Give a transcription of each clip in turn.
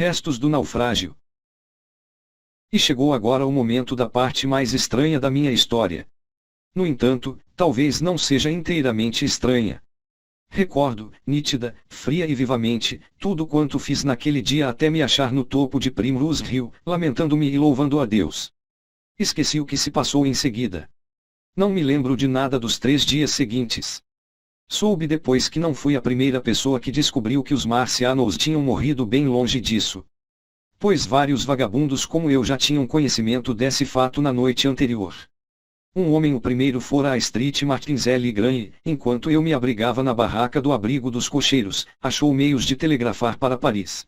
restos do naufrágio. E chegou agora o momento da parte mais estranha da minha história. No entanto, talvez não seja inteiramente estranha. Recordo, nítida, fria e vivamente, tudo quanto fiz naquele dia até me achar no topo de Primrose Hill, lamentando-me e louvando a Deus. Esqueci o que se passou em seguida. Não me lembro de nada dos 3 dias seguintes. Soube depois que não fui a primeira pessoa que descobriu que os marcianos tinham morrido bem longe disso. Pois vários vagabundos como eu já tinham conhecimento desse fato na noite anterior. Um homem o primeiro fora à Street Martinzelli Grange, enquanto eu me abrigava na barraca do abrigo dos cocheiros, achou meios de telegrafar para Paris.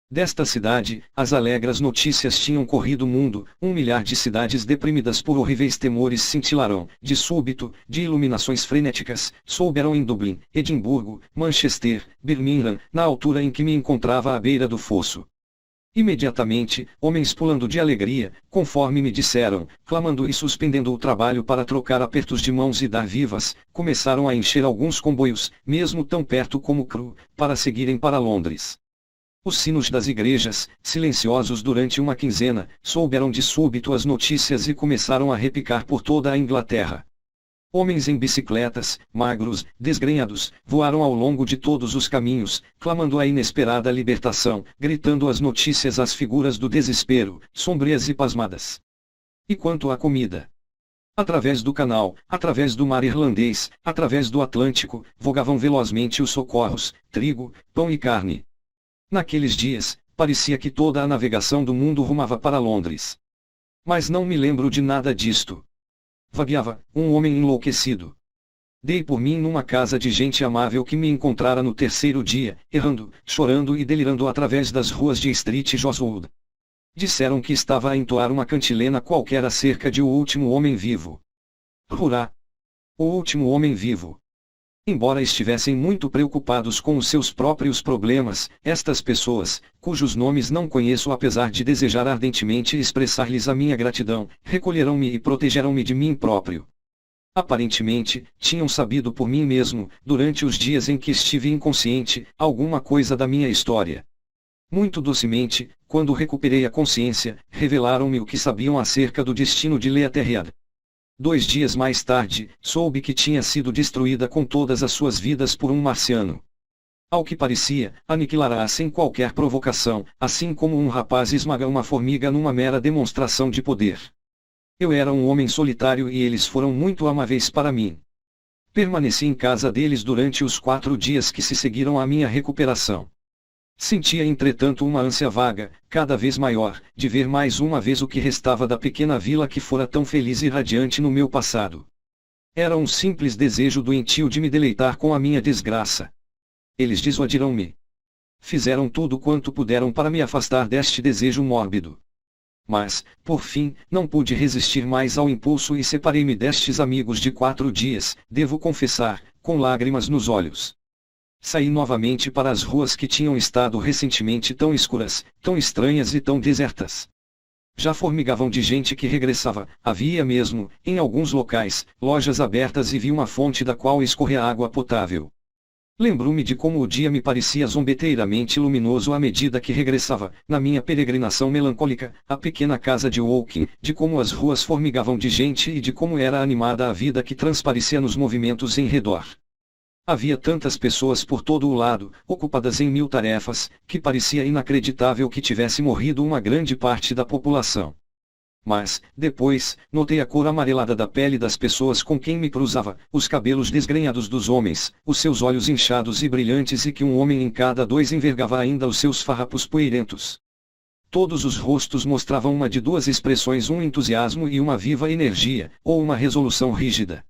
Desta cidade, as alegres notícias tinham corrido o mundo, 1 milhar de cidades deprimidas por horríveis temores cintilaram, de súbito, de iluminações frenéticas, souberam em Dublin, Edimburgo, Manchester, Birmingham, na altura em que me encontrava à beira do fosso. Imediatamente, homens pulando de alegria, conforme me disseram, clamando e suspendendo o trabalho para trocar apertos de mãos e dar vivas, começaram a encher alguns comboios, mesmo tão perto como Crewe, para seguirem para Londres. Os sinos das igrejas, silenciosos durante uma quinzena, souberam de súbito as notícias e começaram a repicar por toda a Inglaterra. Homens em bicicletas, magros, desgrenhados, voaram ao longo de todos os caminhos, clamando a inesperada libertação, gritando as notícias às figuras do desespero, sombrias e pasmadas. E quanto à comida? Através do canal, através do mar irlandês, através do Atlântico, vogavam velozmente os socorros, trigo, pão e carne. Naqueles dias, parecia que toda a navegação do mundo rumava para Londres. Mas não me lembro de nada disto. Vagueava, um homem enlouquecido. Dei por mim numa casa de gente amável que me encontrara no 3º dia, errando, chorando e delirando através das ruas de Street Joswood. Disseram que estava a entoar uma cantilena qualquer acerca de O Último Homem Vivo. Hurrá! O Último Homem Vivo. Embora estivessem muito preocupados com os seus próprios problemas, estas pessoas, cujos nomes não conheço apesar de desejar ardentemente expressar-lhes a minha gratidão, recolheram-me e protegeram-me de mim próprio. Aparentemente, tinham sabido por mim mesmo, durante os dias em que estive inconsciente, alguma coisa da minha história. Muito docemente, quando recuperei a consciência, revelaram-me o que sabiam acerca do destino de Leatherhead. 2 dias mais tarde, soube que tinha sido destruída com todas as suas vidas por um marciano. Ao que parecia, aniquilará sem qualquer provocação, assim como um rapaz esmaga uma formiga numa mera demonstração de poder. Eu era um homem solitário e eles foram muito amáveis para mim. Permaneci em casa deles durante os 4 dias que se seguiram à minha recuperação. Sentia entretanto uma ânsia vaga, cada vez maior, de ver mais uma vez o que restava da pequena vila que fora tão feliz e radiante no meu passado. Era um simples desejo doentio de me deleitar com a minha desgraça. Eles disuadiram-me. Fizeram tudo quanto puderam para me afastar deste desejo mórbido. Mas, por fim, não pude resistir mais ao impulso e separei-me destes amigos de 4 dias, devo confessar, com lágrimas nos olhos. Saí novamente para as ruas que tinham estado recentemente tão escuras, tão estranhas e tão desertas. Já formigavam de gente que regressava, havia mesmo, em alguns locais, lojas abertas e vi uma fonte da qual escorria água potável. Lembro-me de como o dia me parecia zombeteiramente luminoso à medida que regressava, na minha peregrinação melancólica, à pequena casa de Woking, de como as ruas formigavam de gente e de como era animada a vida que transparecia nos movimentos em redor. Havia tantas pessoas por todo o lado, ocupadas em 1000 tarefas, que parecia inacreditável que tivesse morrido uma grande parte da população. Mas, depois, notei a cor amarelada da pele das pessoas com quem me cruzava, os cabelos desgrenhados dos homens, os seus olhos inchados e brilhantes e que um homem em cada 2 envergava ainda os seus farrapos poeirentos. Todos os rostos mostravam uma de 2 expressões, um entusiasmo e uma viva energia, ou uma resolução rígida.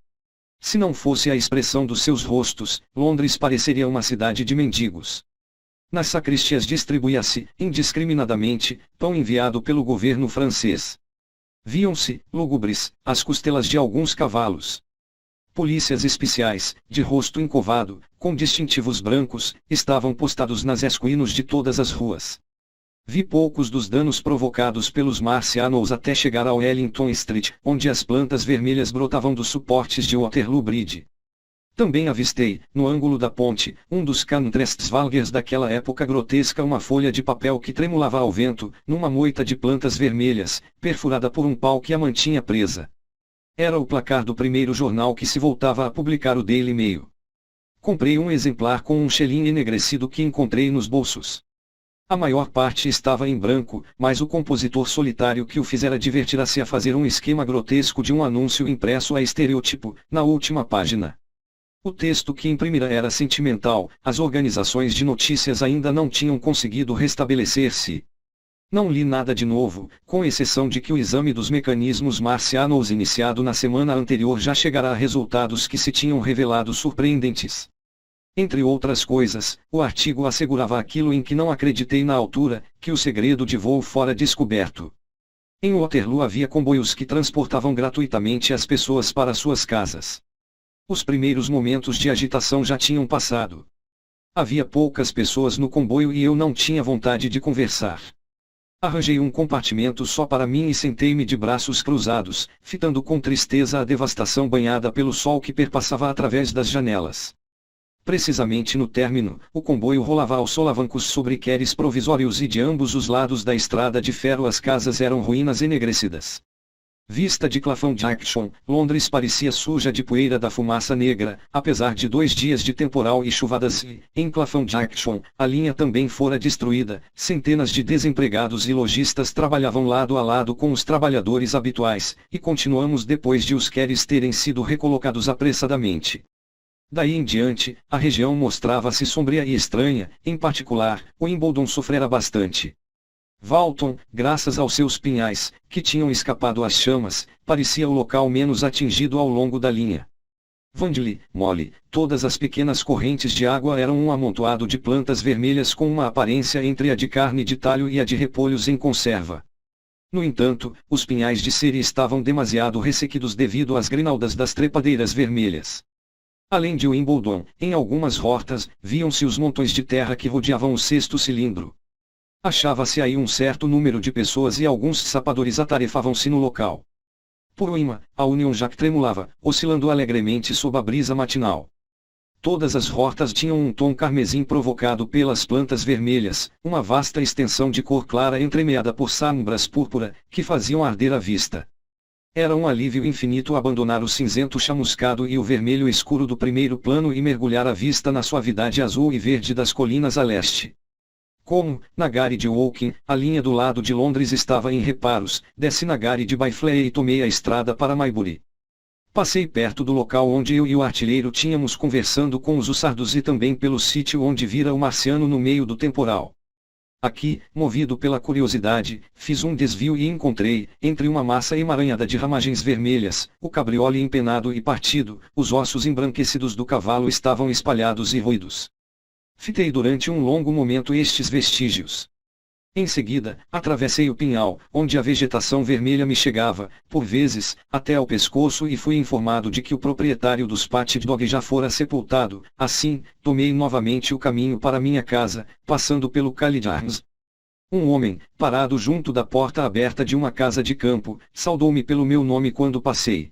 Se não fosse a expressão dos seus rostos, Londres pareceria uma cidade de mendigos. Nas sacristias distribuía-se, indiscriminadamente, pão enviado pelo governo francês. Viam-se, lúgubres, as costelas de alguns cavalos. Polícias especiais, de rosto encovado, com distintivos brancos, estavam postados nas esquinas de todas as ruas. Vi poucos dos danos provocados pelos marcianos até chegar ao Wellington Street, onde as plantas vermelhas brotavam dos suportes de Waterloo Bridge. Também avistei, no ângulo da ponte, um dos Kantrestvalgers daquela época grotesca, uma folha de papel que tremulava ao vento, numa moita de plantas vermelhas, perfurada por um pau que a mantinha presa. Era o placar do primeiro jornal que se voltava a publicar, o Daily Mail. Comprei um exemplar com um xelim enegrecido que encontrei nos bolsos. A maior parte estava em branco, mas o compositor solitário que o fizera divertira-se a fazer um esquema grotesco de um anúncio impresso a estereotipo, na última página. O texto que imprimira era sentimental, as organizações de notícias ainda não tinham conseguido restabelecer-se. Não li nada de novo, com exceção de que o exame dos mecanismos marcianos iniciado na semana anterior já chegara a resultados que se tinham revelado surpreendentes. Entre outras coisas, o artigo assegurava aquilo em que não acreditei na altura, que o segredo de voo fora descoberto. Em Waterloo havia comboios que transportavam gratuitamente as pessoas para suas casas. Os primeiros momentos de agitação já tinham passado. Havia poucas pessoas no comboio e eu não tinha vontade de conversar. Arranjei um compartimento só para mim e sentei-me de braços cruzados, fitando com tristeza a devastação banhada pelo sol que perpassava através das janelas. Precisamente no término, o comboio rolava aos solavancos sobre queres provisórios e de ambos os lados da estrada de ferro as casas eram ruínas enegrecidas. Vista de Clapham Junction, Londres parecia suja de poeira da fumaça negra, apesar de 2 dias de temporal e chuvadas e, em Clapham Junction, a linha também fora destruída, centenas de desempregados e lojistas trabalhavam lado a lado com os trabalhadores habituais, e continuamos depois de os queres terem sido recolocados apressadamente. Daí em diante, a região mostrava-se sombria e estranha, em particular, o Wimbledon sofrera bastante. Walton, graças aos seus pinhais, que tinham escapado às chamas, parecia o local menos atingido ao longo da linha. Wandsworth, Mole, todas as pequenas correntes de água eram um amontoado de plantas vermelhas com uma aparência entre a de carne de talho e a de repolhos em conserva. No entanto, os pinhais de Surrey estavam demasiado ressequidos devido às grinaldas das trepadeiras vermelhas. Além de Wimbledon, em algumas hortas, viam-se os montões de terra que rodeavam o sexto cilindro. Achava-se aí um certo número de pessoas e alguns sapadores atarefavam-se no local. Por cima, a Union Jack tremulava, oscilando alegremente sob a brisa matinal. Todas as hortas tinham um tom carmesim provocado pelas plantas vermelhas, uma vasta extensão de cor clara entremeada por sombras púrpura, que faziam arder a vista. Era um alívio infinito abandonar o cinzento chamuscado e o vermelho escuro do primeiro plano e mergulhar a vista na suavidade azul e verde das colinas a leste. Como, na Gare de Woking, a linha do lado de Londres estava em reparos, desci na Gare de Byfleet e tomei a estrada para Maybury. Passei perto do local onde eu e o artilheiro tínhamos conversando com os hussardos e também pelo sítio onde vira o marciano no meio do temporal. Aqui, movido pela curiosidade, fiz um desvio e encontrei, entre uma massa emaranhada de ramagens vermelhas, o cabriole empenado e partido, os ossos embranquecidos do cavalo estavam espalhados e roídos. Fitei durante um longo momento estes vestígios. Em seguida, atravessei o pinhal, onde a vegetação vermelha me chegava, por vezes, até ao pescoço e fui informado de que o proprietário dos Pat Dog já fora sepultado. Assim, tomei novamente o caminho para minha casa, passando pelo College Arms. Um homem, parado junto da porta aberta de uma casa de campo, saudou-me pelo meu nome quando passei.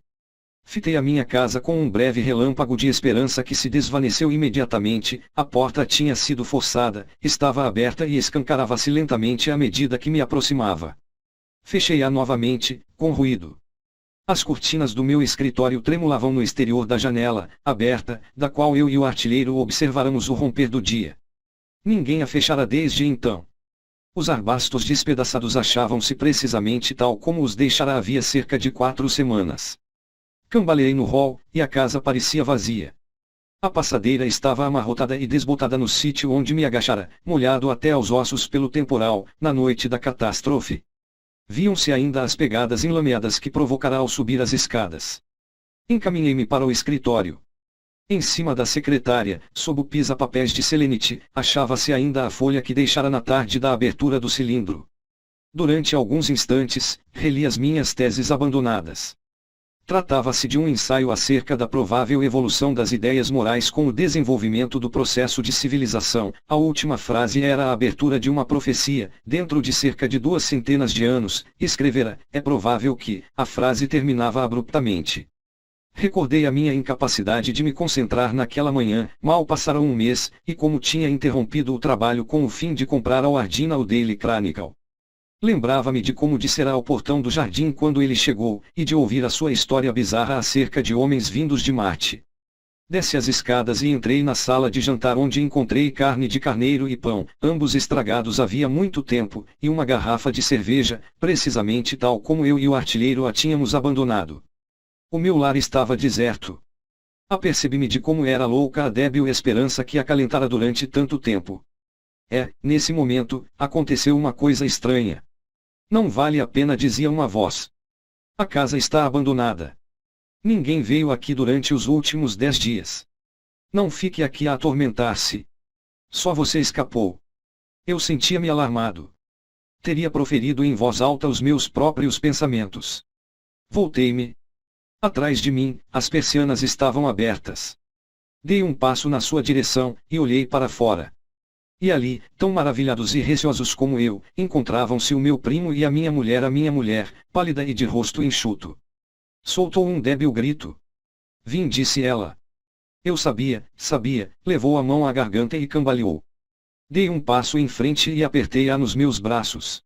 Fitei a minha casa com um breve relâmpago de esperança que se desvaneceu imediatamente. A porta tinha sido forçada, estava aberta e escancarava-se lentamente à medida que me aproximava. Fechei-a novamente, com ruído. As cortinas do meu escritório tremulavam no exterior da janela, aberta, da qual eu e o artilheiro observáramos o romper do dia. Ninguém a fechara desde então. Os arbustos despedaçados achavam-se precisamente tal como os deixara havia cerca de 4 semanas. Cambaleei no hall, e a casa parecia vazia. A passadeira estava amarrotada e desbotada no sítio onde me agachara, molhado até aos ossos pelo temporal, na noite da catástrofe. Viam-se ainda as pegadas enlameadas que provocara ao subir as escadas. Encaminhei-me para o escritório. Em cima da secretária, sob o pisa-papéis de selenite, achava-se ainda a folha que deixara na tarde da abertura do cilindro. Durante alguns instantes, reli as minhas teses abandonadas. Tratava-se de um ensaio acerca da provável evolução das ideias morais com o desenvolvimento do processo de civilização. A última frase era a abertura de uma profecia. Dentro de cerca de 200 de anos, escrevera, é provável que, a frase terminava abruptamente. Recordei a minha incapacidade de me concentrar naquela manhã. Mal passara um mês, e como tinha interrompido o trabalho com o fim de comprar ao Ardina o Daily Chronicle. Lembrava-me de como dissera ao portão do jardim quando ele chegou, e de ouvir a sua história bizarra acerca de homens vindos de Marte. Desci as escadas e entrei na sala de jantar onde encontrei carne de carneiro e pão, ambos estragados havia muito tempo, e uma garrafa de cerveja, precisamente tal como eu e o artilheiro a tínhamos abandonado. O meu lar estava deserto. Apercebi-me de como era louca a débil esperança que acalentara durante tanto tempo. Nesse momento, aconteceu uma coisa estranha. Não vale a pena, dizia uma voz. A casa está abandonada. Ninguém veio aqui durante os últimos 10 dias. Não fique aqui a atormentar-se. Só você escapou. Eu sentia-me alarmado. Teria proferido em voz alta os meus próprios pensamentos. Voltei-me. Atrás de mim, as persianas estavam abertas. Dei um passo na sua direção, e olhei para fora. E ali, tão maravilhados e receosos como eu, encontravam-se o meu primo e a minha mulher, pálida e de rosto enxuto. Soltou um débil grito. Vim, disse ela. Eu sabia, levou a mão à garganta e cambaleou. Dei um passo em frente e apertei-a nos meus braços.